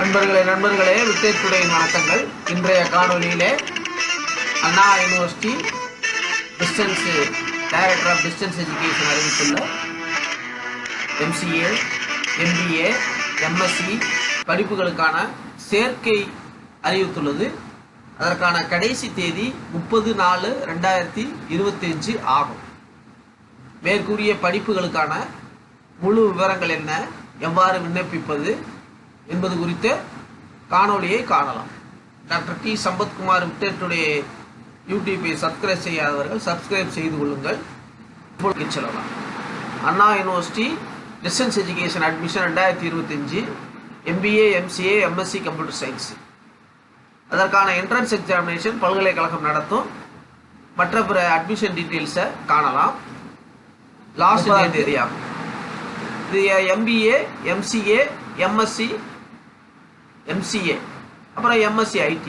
நண்பர்களே விட்டேற்றுடைய வணக்கங்கள். இன்றைய காணொலியிலே Anna university distance director of distance education அறிவித்துள்ள MCA, MBA, MSc படிப்புகளுக்கான சேர்க்கை அறிவித்துள்ளது. அதற்கான கடைசி தேதி 30/4/2025 ஆகும். மேற்கூறிய படிப்புகளுக்கான முழு விவரங்கள் என்ன, எவ்வாறு விண்ணப்பிப்பது என்பது குறித்த காணொலியை காணலாம். டாக்டர் டி சம்பத்குமார் விட்டேற்றுடைய யூடியூப்பை சப்ஸ்கிரைப் செய்யாதவர்கள் சப்ஸ்கிரைப் செய்து கொள்ளுங்கள். செல்லலாம். Anna university distance education admission 2025 MBA, MCA, MSc computer science. அதற்கான என்ட்ரன்ஸ் எக்ஸாமினேஷன் பல்கலைக்கழகம் நடத்தும். மற்ற பிற அட்மிஷன் டீட்டெயில்ஸை காணலாம். லாஸ்ட் தேதி ஆகும். இது MBA, MCA, MSc, MCA அப்புறம் MSc IT.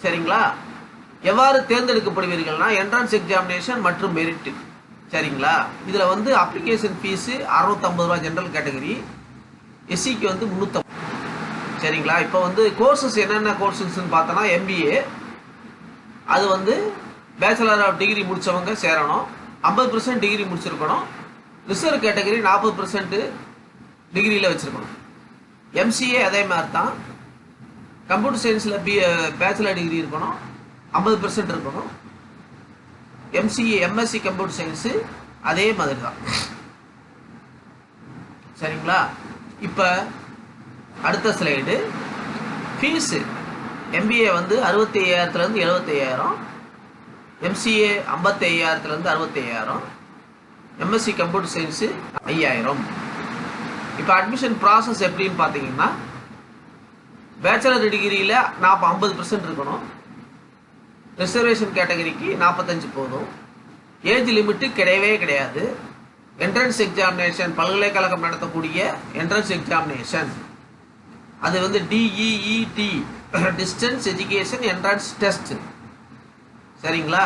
சரிங்களா? எவ்வாறு தேர்ந்தெடுக்கப்படுவீர்கள்னா என்ட்ரன்ஸ் எக்ஸாமினேஷன் மற்றும் மெரிட். சரிங்களா? இதில் வந்து அப்ளிகேஷன் ஃபீஸு 650 ரூபா ஜென்ரல் கேட்டகரி, எஸ்சிக்கு வந்து 350. சரிங்களா? இப்போ வந்து கோர்சஸ் என்னென்ன கோர்சஸ்ன்னு பார்த்தோன்னா MBA அது வந்து பேச்சுலர் ஆஃப் டிகிரி முடித்தவங்க சேரணும். 50% டிகிரி முடிச்சிருக்கணும். ரிசர்வ் கேட்டகரி 40% டிகிரியில் வச்சுருக்கணும். MCA அதே மாதிரி தான். கம்ப்யூட்டர் சயின்ஸில் பேச்சுலர் டிகிரி இருக்கணும், 50% இருக்கணும். MCA, MSc கம்ப்யூட்டர் சயின்ஸு அதே மாதிரி தான். சரிங்களா? இப்போ அடுத்த ஸ்லைடு. ஃபீஸு MBA வந்து 65,000 75,000, MCA 55,000 65,000, MSc கம்ப்யூட்டர் சயின்ஸு 5,000. இப்போ அட்மிஷன் ப்ராசஸ் எப்படின்னு பார்த்தீங்கன்னா பேச்சுலர் டிகிரியில் 50% இருக்கணும். ரிசர்வேஷன் கேட்டகரிக்கு 45 போதும். ஏஜ் லிமிட்டு கிடையவே கிடையாது. என்ட்ரன்ஸ் எக்ஸாமினேஷன் பல்கலைக்கழகம் நடத்தக்கூடிய என்ட்ரன்ஸ் எக்ஸாமினேஷன் அது வந்து DEET distance education entrance test. சரிங்களா?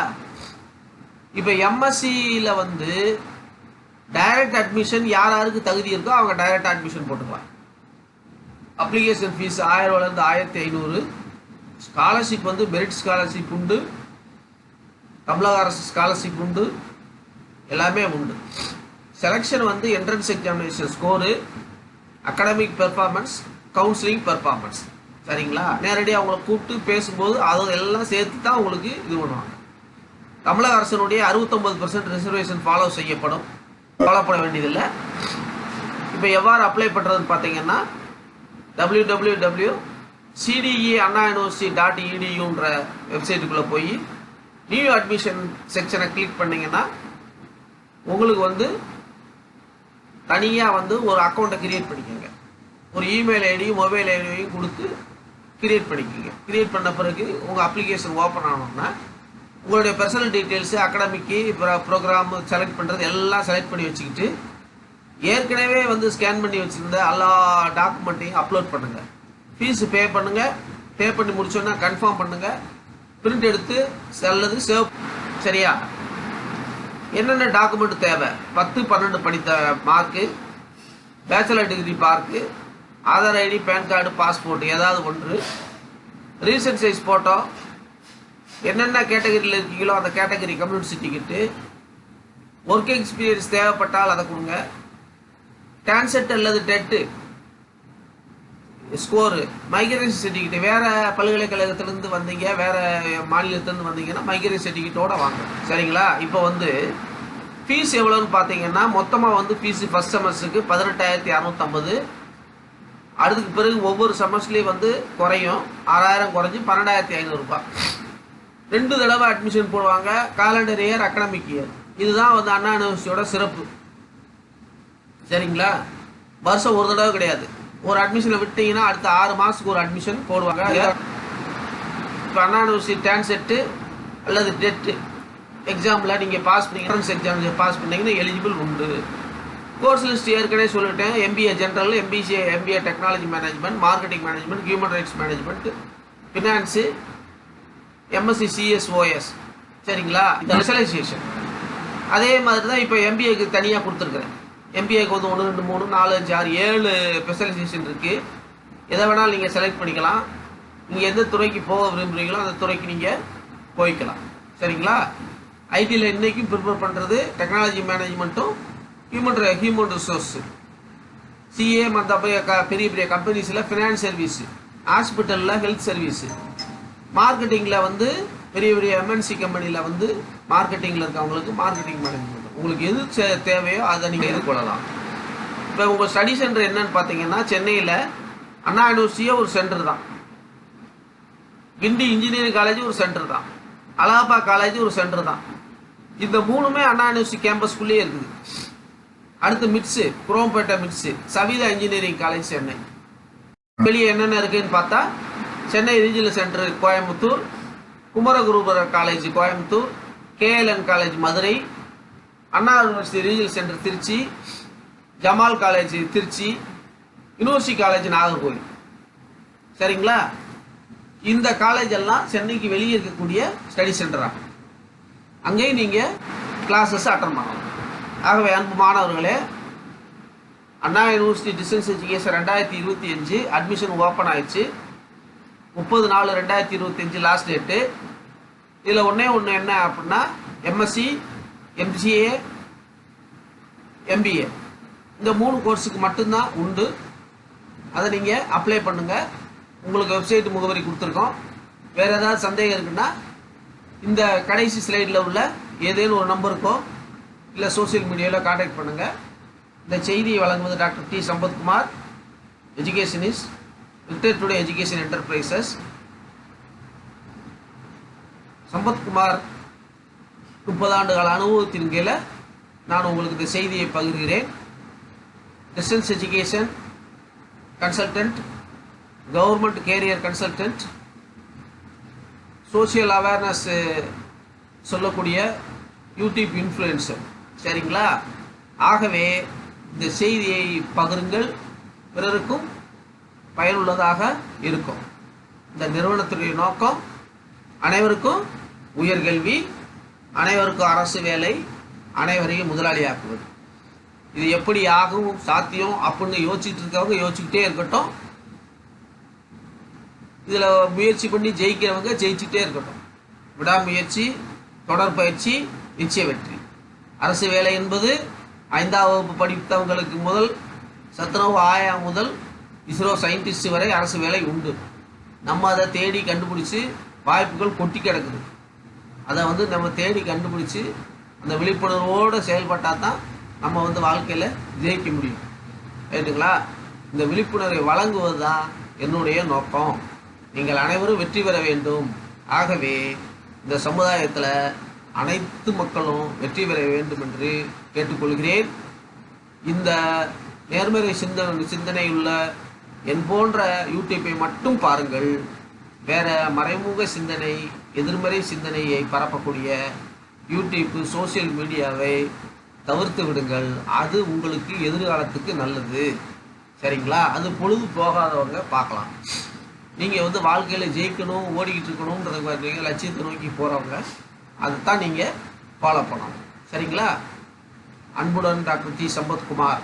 இப்போ MScயில் வந்து டைரக்ட் அட்மிஷன் யாருக்கு தகுதி இருக்கோ அவங்க டைரக்ட் அட்மிஷன் போட்டுக்கலாம். Application fees 1000 1500. ஸ்காலர்ஷிப் வந்து மெரிட் ஸ்காலர்ஷிப் உண்டு, தமிழக அரசு ஸ்காலர்ஷிப் உண்டு, எல்லாமே உண்டு. செலெக்ஷன் வந்து entrance examination score, academic performance, counselling performance. சரிங்களா? நேரடியாக அவங்களை கூப்பிட்டு பேசும்போது அது எல்லாம் சேர்த்து தான் உங்களுக்கு இது பண்ணுவாங்க. தமிழக அரசனுடைய 69% ரிசர்வேஷன் ஃபாலோ பண்ண வேண்டியதில்லை. இப்போ எவ்வாறு அப்ளை பண்ணுறதுன்னு பார்த்தீங்கன்னா www.cdeannauniversity.eduன்ற வெப்சைட்டுக்குள்ளே போய் நியூ அட்மிஷன் செக்ஷனை கிளிக் பண்ணிங்கன்னா உங்களுக்கு வந்து தனியாக வந்து ஒரு அக்கௌண்ட்டை கிரியேட் பண்ணிக்கோங்க. ஒரு இமெயில் ஐடியும் மொபைல் ஐடியும் கொடுத்து கிரியேட் பண்ணிக்கோங்க. கிரியேட் பண்ண பிறகு உங்கள் அப்ளிகேஷன் ஓப்பன் ஆனோம்னா உங்களுடைய பர்சனல் டீட்டெயில்ஸு, அகாடமிக்கு ப்ரோக்ராம் செலக்ட் பண்ணுறது எல்லாம் செலக்ட் பண்ணி வச்சுக்கிட்டு ஏற்கனவே வந்து ஸ்கேன் பண்ணி வச்சுருந்த எல்லா டாக்குமெண்ட்டையும் அப்லோட் பண்ணுங்கள். ஃபீஸு பே பண்ணுங்கள். பே பண்ணி முடிச்சோன்னா கன்ஃபார்ம் பண்ணுங்கள். பிரிண்ட் எடுத்து அல்லது சேவ். சரியா? என்னென்ன டாக்குமெண்ட் தேவை? 10, 12 படித்த mark, bachelor degree mark, Aadhaar ID, pan card, passport ஏதாவது ஒன்று, ரீசன்ட் சைஸ் ஃபோட்டோ, என்னென்ன கேட்டகரியில் இருக்கீங்களோ அந்த category community certificate, work experience தேவைப்பட்டால் அதை கொடுங்க. டான்செட் அல்லது டெட்டு ஸ்கோரு, மைக்ரேஷன் சர்டிஃபிகேட், வேறு பல்கலைக்கழகத்திலேருந்து வந்தீங்க, வேறு மாநிலத்திலேருந்து வந்தீங்கன்னா மைக்ரேஷன் சர்டிஃபிகேட்டோடு வாங்க. சரிங்களா? இப்போ வந்து ஃபீஸ் எவ்வளோன்னு பார்த்தீங்கன்னா மொத்தமாக வந்து ஃபீஸு ஃபஸ்ட் செமஸ்டருக்கு 18,250. அதுக்கு பிறகு ஒவ்வொரு செமஸ்டர்லேயும் வந்து குறையும். 6,000 குறைஞ்சி 12,500 ரூபாய். 2 தடவை அட்மிஷன் போடுவாங்க. Calendar year, academic year. இதுதான் வந்து அண்ணா யூனிவர்சிட்டியோட சிறப்பு. சரிங்களா? வருஷம் ஒரு தடவை கிடையாது. ஒரு அட்மிஷனை விட்டீங்கன்னா அடுத்த 6 மாதத்துக்கு ஒரு அட்மிஷன் போடுவாங்க. இப்போ அண்ணா யூனிவர்சிட்டி டான்செட்டு அல்லது டெட்டு எக்ஸாமில் நீங்கள் பாஸ் பண்ணி என்ட்ரன்ஸ் எக்ஸாம் பாஸ் பண்ணிங்கன்னா எலிஜிபிள் உண்டு. கோர்ஸ் லிஸ்ட் ஏற்கனவே சொல்லிட்டேன். MBA general, MBA technology management, marketing management, human rights management, finance, MSc CSOS. சரிங்களா? இந்த ஸ்பெஷலைசேஷன் அதே மாதிரி தான் இப்போ MBAக்கு தனியாக கொடுத்துருக்குறேன். MBAக்கு வந்து 1, 2, 3, 4, 5, 6, 7 ஸ்பெஷலைசேஷன் இருக்குது. எதை வேணாலும் நீங்கள் செலக்ட் பண்ணிக்கலாம். நீங்கள் எந்த துறைக்கு போக விரும்புகிறீங்களோ அந்த துறைக்கு நீங்கள் போய்க்கலாம். சரிங்களா? ஐடியில் இன்றைக்கும் ப்ரிப்பேர் பண்ணுறது டெக்னாலஜி மேனேஜ்மெண்ட்டும் ஹியூமன் ரிசோர்ஸு, சிஏ மற்ற பெரிய பெரிய கம்பெனிஸில் ஃபினான்ஸ் சர்வீஸு, ஹாஸ்பிட்டலில் ஹெல்த் சர்வீஸு, மார்க்கெட்டிங்கில் வந்து பெரிய பெரிய எம்என்சி கம்பெனியில் வந்து மார்க்கெட்டிங்கில் இருக்கவங்களுக்கு மார்க்கெட்டிங் மேனேஜ்மெண்ட். உங்களுக்கு எது தேவையோ அதை நீங்கள் எதிர்கொள்ளலாம். இப்போ உங்கள் ஸ்டடி சென்டர் என்னன்னு பார்த்தீங்கன்னா, சென்னையில் அண்ணா யூனிவர்சிட்டியே ஒரு சென்டர் தான், கிண்டி இன்ஜினியரிங் காலேஜ் ஒரு சென்டர் தான், அலகாபாத் காலேஜ் ஒரு சென்டர் தான். இந்த மூணுமே அண்ணா யூனிவர்சிட்டி கேம்பஸ்குள்ளேயே இருக்குது. அடுத்து மிட்ஸு, குரோம்பேட்டை மிட்ஸு, சவிதா இன்ஜினியரிங் காலேஜ் சென்னை. வெளியே என்னென்ன இருக்குதுன்னு பார்த்தா, Chennai regional centre Coimbatore, Kumaraguruparar college Coimbatore, KLN college Madurai, Anna university regional centre Tiruchi, Jamal college Tiruchi, university college Nagercoil. சரிங்களா? இந்த காலேஜ் எல்லாம் சென்னைக்கு வெளியே இருக்கக்கூடிய ஸ்டடி சென்டராக, அங்கேயும் நீங்கள் கிளாஸஸ் அட்டன் பண்ணலாம். ஆகவே அன்பு மாணவர்களே, Anna university distance education 2025 admission open ஆயிடுச்சு. 30/4/2025 லாஸ்ட் டேட்டு. இதில் ஒன்று என்ன அப்படின்னா, எம்எஸ்சி, எம்சிஏ, எம்பிஏ இந்த 3 கோர்ஸுக்கு மட்டும்தான் உண்டு. அதை நீங்கள் அப்ளை பண்ணுங்கள். உங்களுக்கு வெப்சைட் முகவரி கொடுத்துருக்கோம். வேறு ஏதாவது சந்தேகம் இருக்குன்னா இந்த கடைசி ஸ்லைடில் உள்ள ஏதேனும் ஒரு நம்பருக்கோ இல்லை சோசியல் மீடியாவில் கான்டாக்ட் பண்ணுங்கள். இந்த செய்தியை வழங்குவது doctor D Sampathkumar, educationist, retired today education enterprises. Sampathkumar 30 ஆண்டுகால அனுபவத்தின் கீழே நான் உங்களுக்கு இந்த செய்தியை பகிர்கிறேன். Distance education consultant, government career consultant, social awareness சொல்லக்கூடிய யூடியூப் இன்ஃப்ளூயன்சர். சரிங்களா? ஆகவே இந்த செய்தியை பகிருங்கள், பிறருக்கும் பயனுள்ளதாக இருக்கும். இந்த நிறுவனத்துடைய நோக்கம் அனைவருக்கும் உயர்கல்வி, அனைவருக்கும் அரசு வேலை, அனைவரையும் முதலாளியாக்குவது. இது எப்படி ஆகும் சாத்தியம் அப்படின்னு யோசிச்சுட்டு இருக்கவங்க யோசிச்சுக்கிட்டே இருக்கட்டும். இதில் முயற்சி பண்ணி ஜெயிக்கிறவங்க ஜெயிச்சுட்டே இருக்கட்டும். விடாமுயற்சி, தொடர் பயிற்சி, நிச்சய வெற்றி. அரசு வேலை என்பது 5ஆம் வகுப்பு படித்தவங்களுக்கு முதல் சத்துணவு ஆயா முதல் இஸ்ரோ சயின்டிஸ்ட் வரை அரசு வேலை உண்டு. நம்ம அதை தேடி கண்டுபிடிச்சி, வாய்ப்புகள் கொட்டி கிடக்குது, அதை வந்து நம்ம தேடி கண்டுபிடிச்சி அந்த விழிப்புணர்வோடு செயல்பட்டால் தான் நம்ம வந்து வாழ்க்கையில் ஜெயிக்க முடியும். ரைட்டுங்களா? இந்த விழிப்புணர்வை வழங்குவது தான் என்னுடைய நோக்கம். நீங்கள் அனைவரும் வெற்றி பெற வேண்டும். ஆகவே இந்த சமுதாயத்தில் அனைத்து மக்களும் வெற்றி பெற வேண்டும் என்று கேட்டுக்கொள்கிறேன். இந்த நேர்மறை சிந்தனை உள்ள என் போன்ற யூடியூப்பை மட்டும் பாருங்கள். வேற மறைமுக சிந்தனை, எதிர்மறை சிந்தனையை பரப்பக்கூடிய யூடியூப், சோசியல் மீடியாவை தவிர்த்து விடுங்கள். அது உங்களுக்கு எதிர்காலத்துக்கு நல்லது. சரிங்களா? அது பொழுது போகாதவங்க பார்க்கலாம். நீங்கள் வந்து வாழ்க்கையில் ஜெயிக்கணும், ஓடிக்கிட்டு இருக்கணுன்றத லட்சியத்தை நோக்கி போகிறவங்க அதைத்தான் நீங்கள் ஃபாலோ பண்ணணும். சரிங்களா? அன்புடன் டாக்டர் டி சம்பத்குமார்.